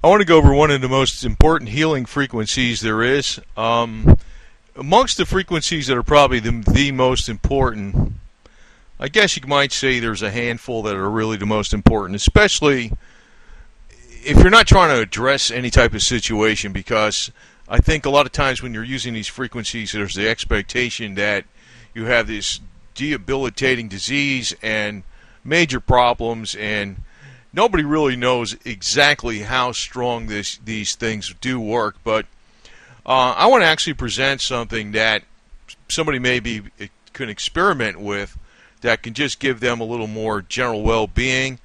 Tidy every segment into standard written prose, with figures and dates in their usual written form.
I want to go over one of the most important healing frequencies there is. Amongst the frequencies that are probably the most important, I guess you might say there's a handful that are really the most important, especially if you're not trying to address any type of situation, because I think a lot of times when you're using these frequencies, there's the expectation that you have this debilitating disease and major problems, and nobody really knows exactly how strong these things do work. But I want to actually present something that somebody maybe can experiment with that can just give them a little more general well-being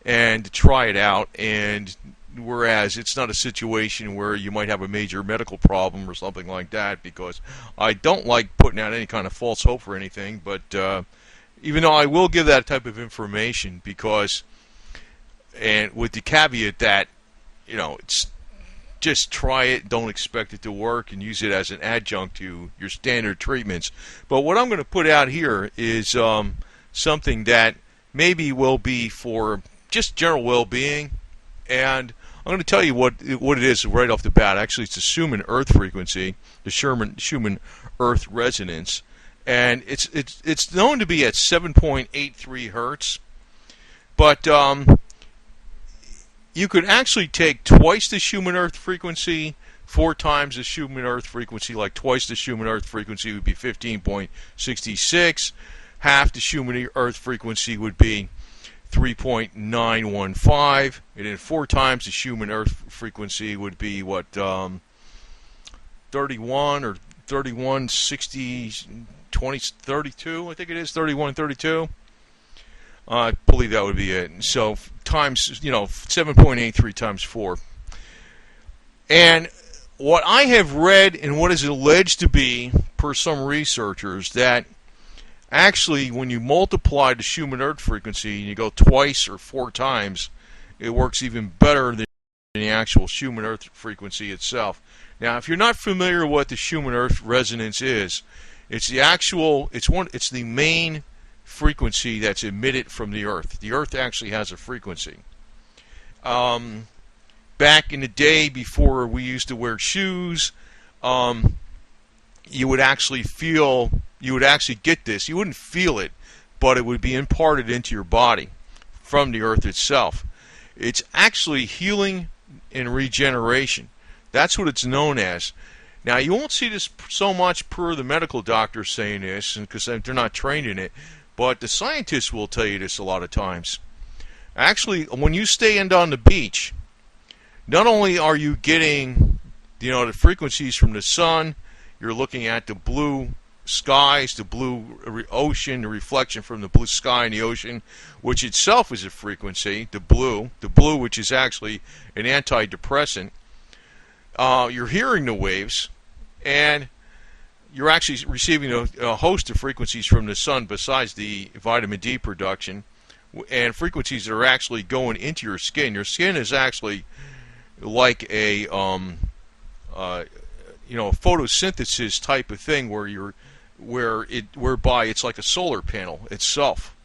and to try it out. And whereas it's not a situation where you might have a major medical problem or something like that, because I don't like putting out any kind of false hope for anything. But even though I will give that type of information, because, and with the caveat that, you know, it's just try it, don't expect it to work, and use it as an adjunct to your standard treatments. But what I'm going to put out here is something that maybe will be for just general well-being, and I'm going to tell you what it is right off the bat. Actually, it's the Schumann Earth frequency, the Schumann Earth Resonance, and it's known to be at 7.83 hertz. But you could actually take twice the Schumann Earth frequency, 4 times the Schumann Earth frequency. Like twice the Schumann Earth frequency would be 15.66. Half the Schumann Earth frequency would be 3.915, and then 4 times the Schumann Earth frequency would be what, 31 or 31, 60, 20, 32, I think it is, 31, 32. I believe that would be it. So times, 7.83 times 4. And what I have read and what is alleged to be, per some researchers, that actually, when you multiply the Schumann Earth frequency and you go twice or 4 times, it works even better than the actual Schumann Earth frequency itself. Now, if you're not familiar with what the Schumann Earth Resonance is, it's the main frequency that's emitted from the Earth. The Earth actually has a frequency. Back in the day, before we used to wear shoes, you would actually get this. You wouldn't feel it, but it would be imparted into your body from the Earth itself. It's actually healing and regeneration. That's what it's known as. Now, you won't see this so much per the medical doctors saying this, because they're not trained in it, but the scientists will tell you this a lot of times. Actually, when you stand on the beach, not only are you getting, the frequencies from the sun, you're looking at the blue skies, the blue ocean, the reflection from the blue sky in the ocean, which itself is a frequency, the blue, which is actually an antidepressant. You're hearing the waves, and you're actually receiving a host of frequencies from the sun besides the vitamin D production, and frequencies that are actually going into your skin. Your skin is actually like a photosynthesis type of thing, whereby it's like a solar panel itself.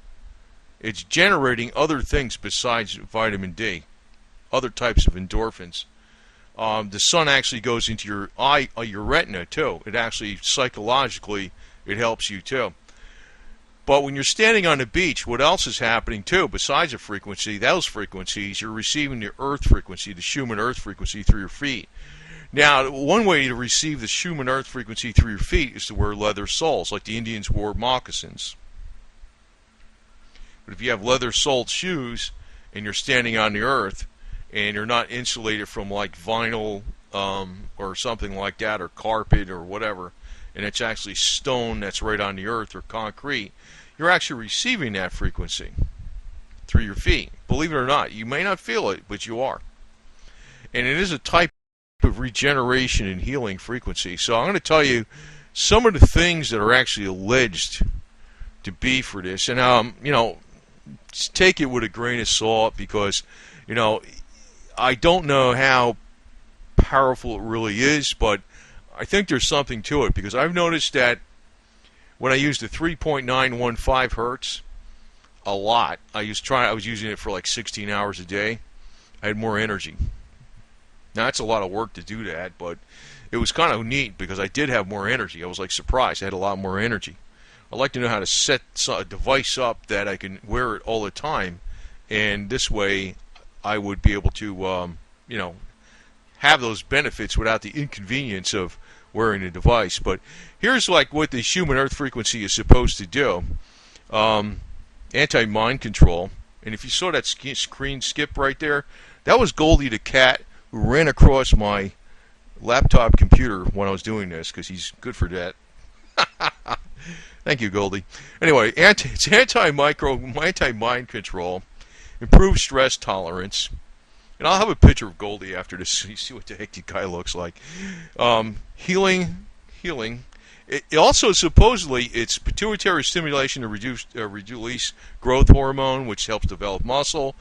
It's generating other things besides vitamin D, other types of endorphins. The sun actually goes into your eye, your retina too. It actually psychologically it helps you too. But when you're standing on the beach, what else is happening too besides the frequency? Those frequencies, you're receiving the Earth frequency, the Schumann Earth frequency through your feet. Now, one way to receive the Schumann Earth frequency through your feet is to wear leather soles, like the Indians wore moccasins. But if you have leather-soled shoes and you're standing on the Earth, and you're not insulated from like vinyl or something like that, or carpet or whatever, and it's actually stone that's right on the Earth or concrete, you're actually receiving that frequency through your feet. Believe it or not, you may not feel it, but you are. And it is a type of regeneration and healing frequency. So I'm going to tell you some of the things that are actually alleged to be for this. And take it with a grain of salt, because I don't know how powerful it really is, but I think there's something to it, because I've noticed that when I use the 3.915 hertz a lot, I was using it for like 16 hours a day, I had more energy. Now, that's a lot of work to do that, but it was kind of neat because I did have more energy. I was like surprised. I had a lot more energy. I'd like to know how to set a device up that I can wear it all the time, and this way I would be able to, have those benefits without the inconvenience of wearing a device. But here's like what the Schumann Earth frequency is supposed to do. Anti-mind control. And if you saw that screen skip right there, that was Goldie the cat who ran across my laptop computer when I was doing this, because he's good for that. Thank you, Goldie. Anyway, it's anti-mind control, improves stress tolerance, and I'll have a picture of Goldie after this so you see what the heck the guy looks like. Healing. It also supposedly it's pituitary stimulation to release growth hormone, which helps develop muscle.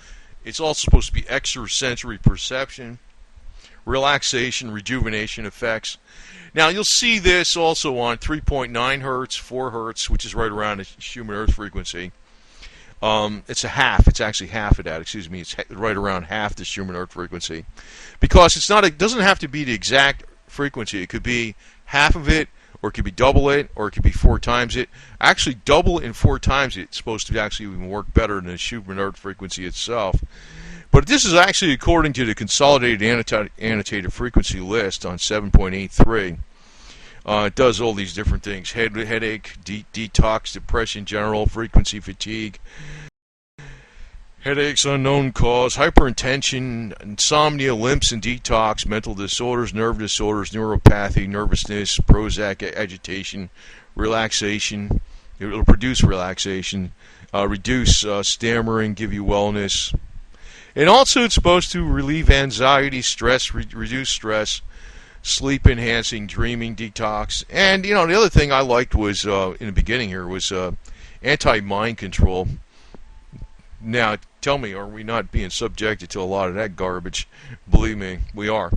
It's also supposed to be extrasensory perception, relaxation, rejuvenation effects. Now, you'll see this also on 3.9 hertz, 4 hertz, which is right around the Schumann Earth frequency. It's a half. It's actually half of that. Excuse me. It's right around half the Schumann Earth frequency, because it doesn't have to be the exact frequency. It could be half of it, or it could be double it, or it could be 4 times it. Actually, double and 4 times it's supposed to actually even work better than the Schumann Earth frequency itself. But this is actually according to the Consolidated Annotated Frequency List on 7.83. It does all these different things: headache, detox, depression, general, frequency fatigue, headaches, unknown cause, hypertension, insomnia, lymphs and detox, mental disorders, nerve disorders, neuropathy, nervousness, Prozac, agitation, relaxation. It will produce relaxation, reduce stammering, give you wellness. And also it's supposed to relieve anxiety, stress, reduce stress, sleep enhancing, dreaming, detox. And, the other thing I liked was, in the beginning here, was anti-mind control. Now, tell me, are we not being subjected to a lot of that garbage? Believe me, we are.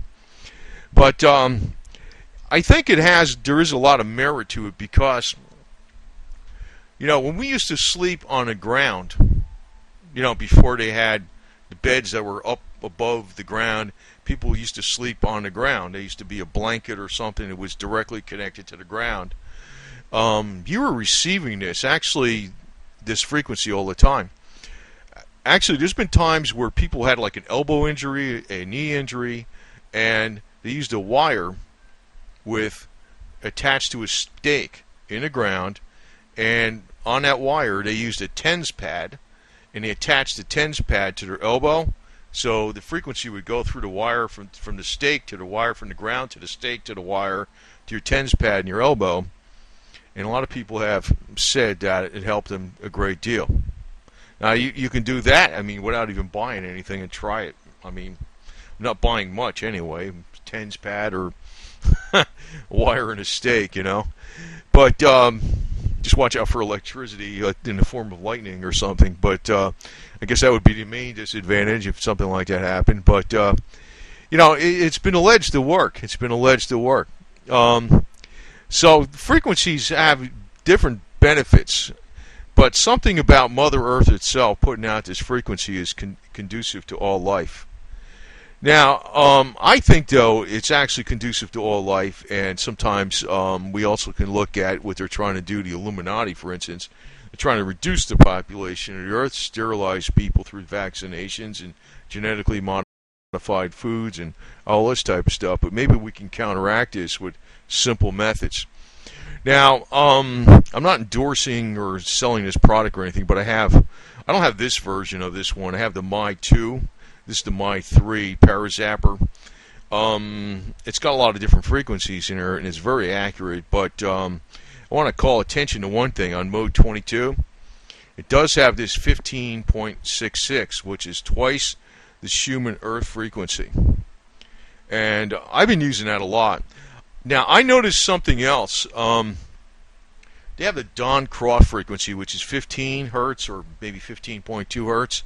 But I think there is a lot of merit to it, because, when we used to sleep on the ground, before they had the beds that were up above the ground, people used to sleep on the ground. There used to be a blanket or something that was directly connected to the ground. You were receiving this frequency all the time. Actually, there's been times where people had like an elbow injury, a knee injury, and they used a wire attached to a stake in the ground, and on that wire they used a TENS pad, and they attached the TENS pad to their elbow, so the frequency would go through the wire from the stake to the wire, from the ground to the stake to the wire to your TENS pad in your elbow. And a lot of people have said that it helped them a great deal. Now, you can do that, without even buying anything, and try it. I'm not buying much anyway, TENS pad or a wire and a stake, But just watch out for electricity in the form of lightning or something. But I guess that would be the main disadvantage if something like that happened. But, it's been alleged to work. So frequencies have different benefits. But something about Mother Earth itself putting out this frequency is conducive to all life. Now, I think, though, it's actually conducive to all life, and sometimes we also can look at what they're trying to do, the Illuminati, for instance. They're trying to reduce the population of the Earth, sterilize people through vaccinations and genetically modified foods and all this type of stuff. But maybe we can counteract this with simple methods. Now, I'm not endorsing or selling this product or anything, but I don't have this version of this one. I have the My 2. This is the My 3 Parazapper. It's got a lot of different frequencies in there, and it's very accurate. But I want to call attention to one thing. On mode 22, it does have this 15.66, which is twice the Schumann Earth frequency. And I've been using that a lot. Now, I noticed something else. They have the Don Croft frequency, which is 15 hertz or maybe 15.2 hertz.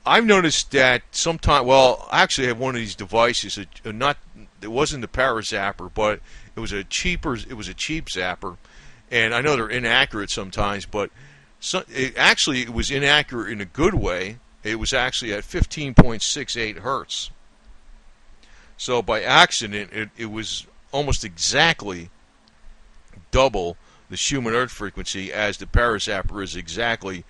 I've noticed that sometimes, I actually have one of these devices. It wasn't the Parazapper, but it was a cheap zapper. And I know they're inaccurate sometimes, but it was inaccurate in a good way. It was actually at 15.68 hertz. So by accident, it was almost exactly double the Schumann Earth frequency, as the Parazapper is exactly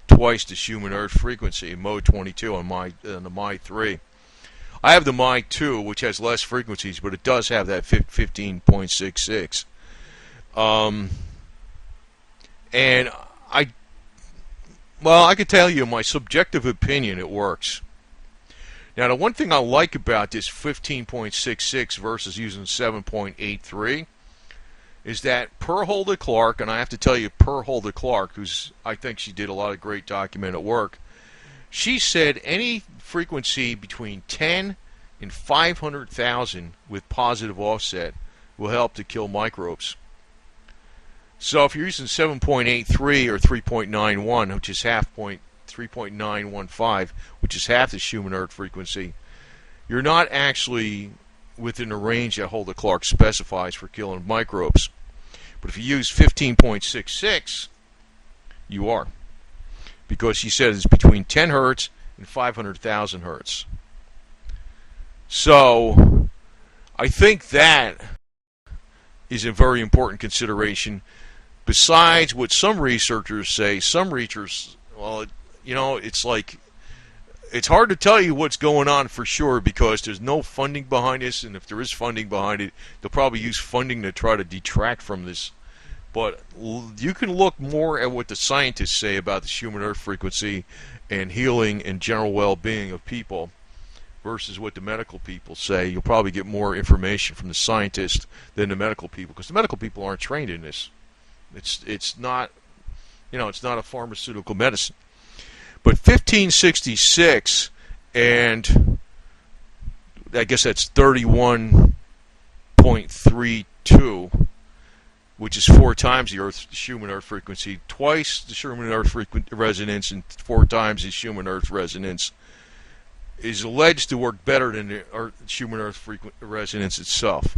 twice the Schumann Earth frequency, mode 22 on the My 3. I have the My 2, which has less frequencies, but it does have that 15.66. And I could tell you my subjective opinion, it works. Now, the one thing I like about this 15.66 versus using 7.83 is that per Hulda Clark, and I have to tell you, per Hulda Clark, I think she did a lot of great documented work, she said any frequency between 10 and 500,000 with positive offset will help to kill microbes. So if you're using 7.83 or 3.91, which is 3.915, which is half the Schumann Earth frequency, you're not actually within the range that Hulda Clark specifies for killing microbes. But if you use 15.66, you are. Because she said it's between 10 hertz and 500,000 hertz. So I think that is a very important consideration. Besides what some researchers say, it's like, it's hard to tell you what's going on for sure because there's no funding behind this, and if there is funding behind it, they'll probably use funding to try to detract from this. But you can look more at what the scientists say about the Schumann Earth frequency and healing and general well-being of people versus what the medical people say. You'll probably get more information from the scientists than the medical people, because the medical people aren't trained in this. It's not a pharmaceutical medicine. But 1566, and I guess that's 31.32, which is 4 times the Schumann Earth frequency, twice the Schumann Earth resonance, and 4 times the Schumann Earth resonance, is alleged to work better than the Schumann Earth resonance itself.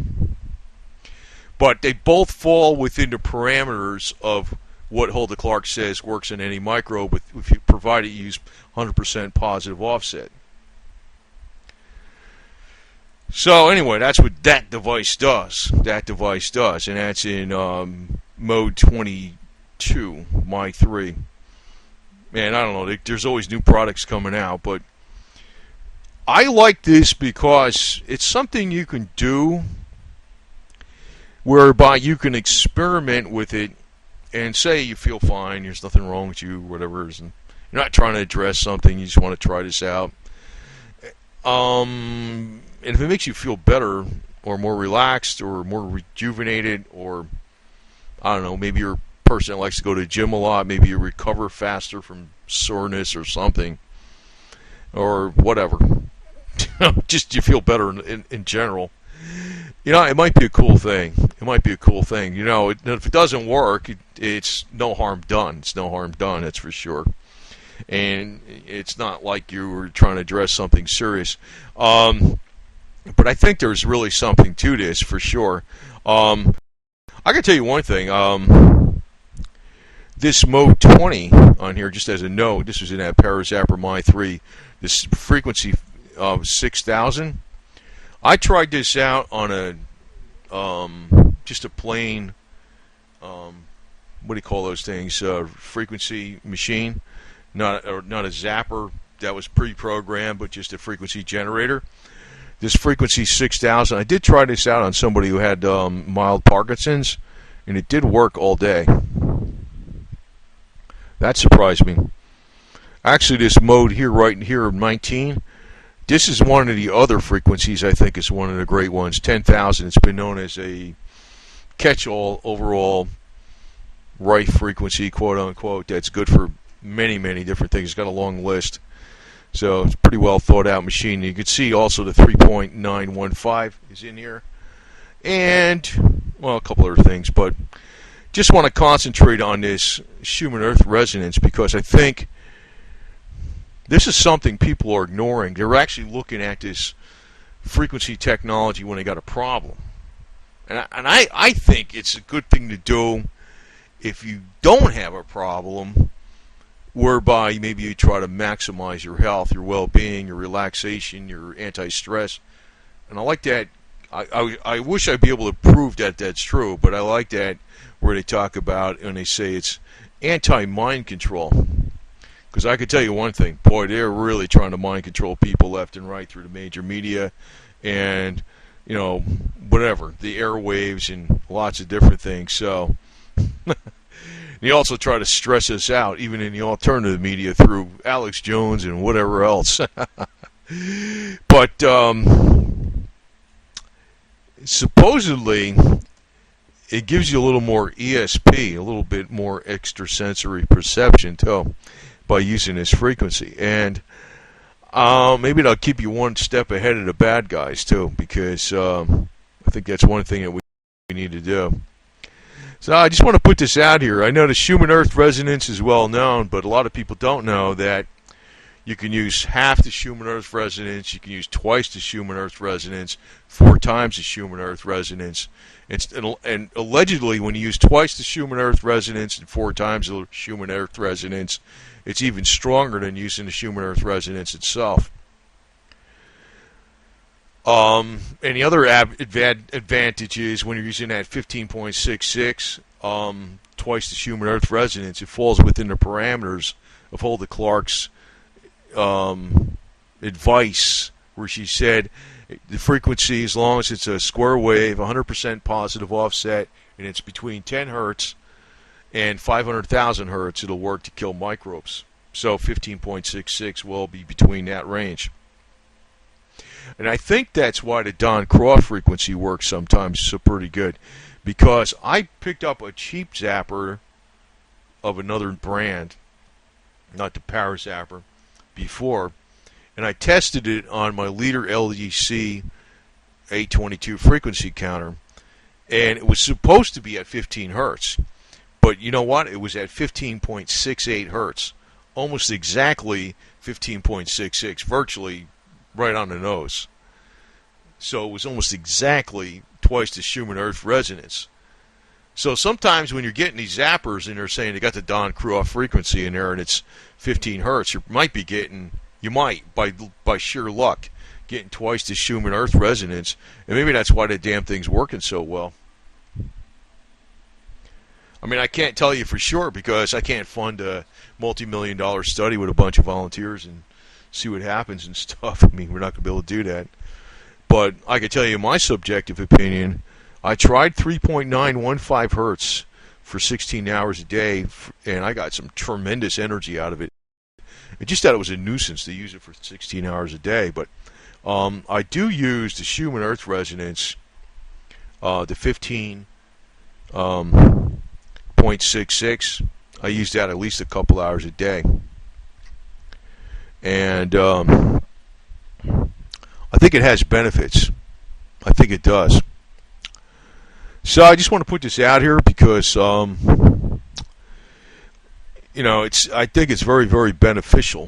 But they both fall within the parameters of what Hulda Clark says works in any microbe, if you provided you use 100% positive offset. So anyway, that's what that device does. And that's in mode 22, My 3. Man, I don't know. There's always new products coming out, but I like this because it's something you can do whereby you can experiment with it and say you feel fine, there's nothing wrong with you, whatever it is, and you're not trying to address something, you just want to try this out. And if it makes you feel better or more relaxed or more rejuvenated, or I don't know, maybe you're a person that likes to go to the gym a lot, maybe you recover faster from soreness or something, or whatever. Just you feel better in general. It might be a cool thing. If it doesn't work, it's no harm done. That's for sure. And it's not like you were trying to address something serious. But I think there's really something to this, for sure. I can tell you one thing. This mode 20 on here, just as a note, this was in that Parazapper My 3, this frequency of 6,000. I tried this out on just a plain, what do you call those things? Frequency machine, not a zapper that was pre-programmed, but just a frequency generator. This frequency 6,000. I did try this out on somebody who had mild Parkinson's, and it did work all day. That surprised me. Actually, this mode here, right here, 19. This is one of the other frequencies. I think is one of the great ones. 10,000. It's been known as a catch-all overall right frequency, quote unquote. That's good for many, many different things. It's got a long list. So it's a pretty well thought out machine. You can see also the 3.915 is in here. And, well, a couple other things. But just want to concentrate on this Schumann Earth Resonance because I think this is something people are ignoring. They're actually looking at this frequency technology when they got a problem. And I think it's a good thing to do if you don't have a problem, whereby maybe you try to maximize your health, your well-being, your relaxation, your anti-stress. And I like that. I wish I'd be able to prove that that's true, but I like that where they talk about and they say it's anti-mind control. Because I could tell you one thing, boy, they're really trying to mind control people left and right through the major media and, you know, whatever, the airwaves and lots of different things. So they also try to stress us out, even in the alternative media through Alex Jones and whatever else. But supposedly it gives you a little more ESP, a little bit more extrasensory perception too, by using this frequency. And maybe that'll keep you one step ahead of the bad guys too, because I think that's one thing that we need to do. So I just want to put this out here. I know the Schumann Earth Resonance is well known, but a lot of people don't know that you can use half the Schumann Earth Resonance, you can use twice the Schumann Earth Resonance, 4 times the Schumann Earth Resonance. And allegedly, when you use twice the Schumann Earth Resonance and 4 times the Schumann Earth Resonance, it's even stronger than using the Schumann Earth Resonance itself. And the other advantage is when you're using that 15.66, twice the Schumann Earth Resonance, it falls within the parameters of Hulda Clark's advice, where she said the frequency, as long as it's a square wave, 100% positive offset, and it's between 10 hertz and 500,000 hertz, it'll work to kill microbes. So 15.66 will be between that range. And I think that's why the Don Croft frequency works sometimes so pretty good, because I picked up a cheap zapper of another brand, not the Power Zapper, before, and I tested it on my Leader LEC 822 frequency counter, and it was supposed to be at 15 hertz, but you know what? It was at 15.68 hertz, almost exactly 15.66, virtually right on the nose. So it was almost exactly twice the Schumann Earth Resonance. So sometimes when you're getting these zappers and they're saying they got the Don Croft frequency in there and it's 15 hertz, you might, by sheer luck, getting twice the Schumann Earth Resonance, and maybe that's why the damn thing's working so well. I mean, I can't tell you for sure because I can't fund a multi-million-dollar study with a bunch of volunteers and see what happens and stuff. I mean, we're not going to be able to do that. But I can tell you my subjective opinion. I tried 3.915 hertz for 16 hours a day, and I got some tremendous energy out of it. I just thought it was a nuisance to use it for 16 hours a day. But I do use the Schumann Earth Resonance, the 15.66. I use that at least a couple hours a day. And I think it has benefits. I think it does. So I just want to put this out here because, I think it's very, very beneficial.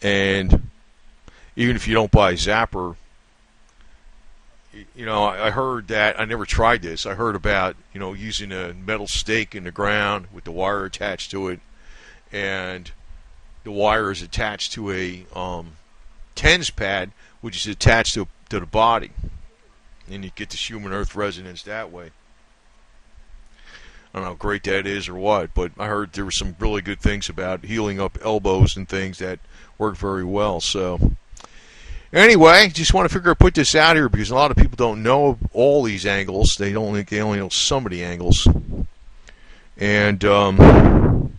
And even if you don't buy a zapper, I heard that, I never tried this. I heard about, using a metal stake in the ground with the wire attached to it, and the wire is attached to a TENS pad, which is attached to the body, and you get the Schumann Earth Resonance that way. I don't know how great that is or what, but I heard there were some really good things about healing up elbows and things that work very well. So anyway, just want to put this out here because a lot of people don't know all these angles. They only know some of the angles. And well,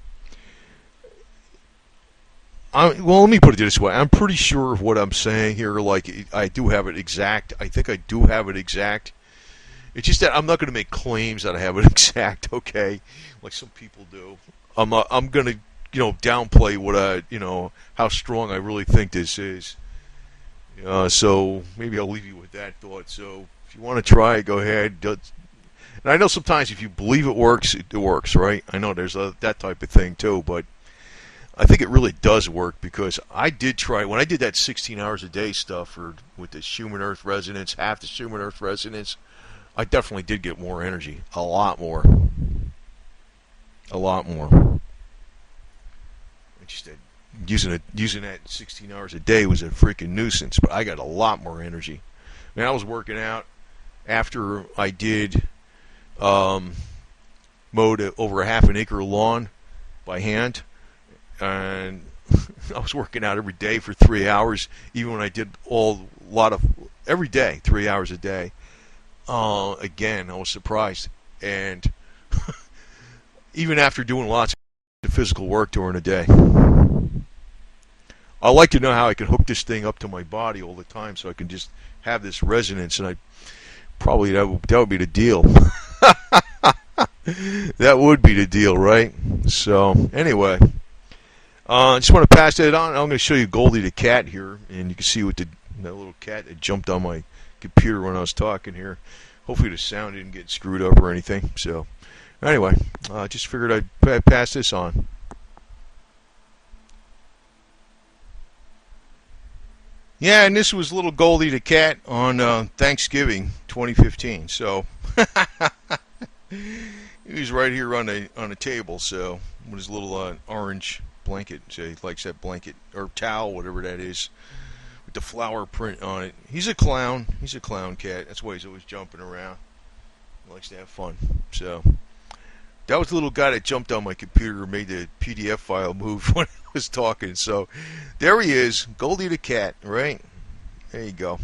let me put it this way. I'm pretty sure of what I'm saying here. Like, I do have it exact. I think I do have it exact. It's just that I'm not going to make claims that I have it exact, okay? Like some people do. I'm going to, downplay what how strong I really think this is. So maybe I'll leave you with that thought. So if you want to try it, go ahead. And I know sometimes if you believe it works, right? I know there's that type of thing too, but I think it really does work because I did try, when I did that 16 hours a day stuff with the Schumann Earth Resonance, half the Schumann Earth Resonance, I definitely did get more energy. A lot more. A lot more. It's just that using that 16 hours a day was a freaking nuisance. But I got a lot more energy. Man, I was working out after I did mowed over a half an acre lawn by hand, and I was working out every day for 3 hours, even when I did every day, 3 hours a day. Again, I was surprised. And even after doing lots of physical work during the day, I like to know how I can hook this thing up to my body all the time so I can just have this resonance, and that would be the deal. That would be the deal, right? So, anyway, I just want to pass that on. I'm going to show you Goldie the cat here, and you can see what that little cat that jumped on my computer when I was talking here. Hopefully the sound didn't get screwed up or anything. So, anyway, just figured I'd pass this on. Yeah, and this was little Goldie the cat on Thanksgiving 2015. So he was right here on a table. So with his little orange blanket. So he likes that blanket or towel, whatever that is, with the flower print on it. He's a clown. He's a clown cat. That's why he's always jumping around. He likes to have fun. So that was the little guy that jumped on my computer and made the PDF file move when I was talking. So there he is, Goldie the cat, right? There you go.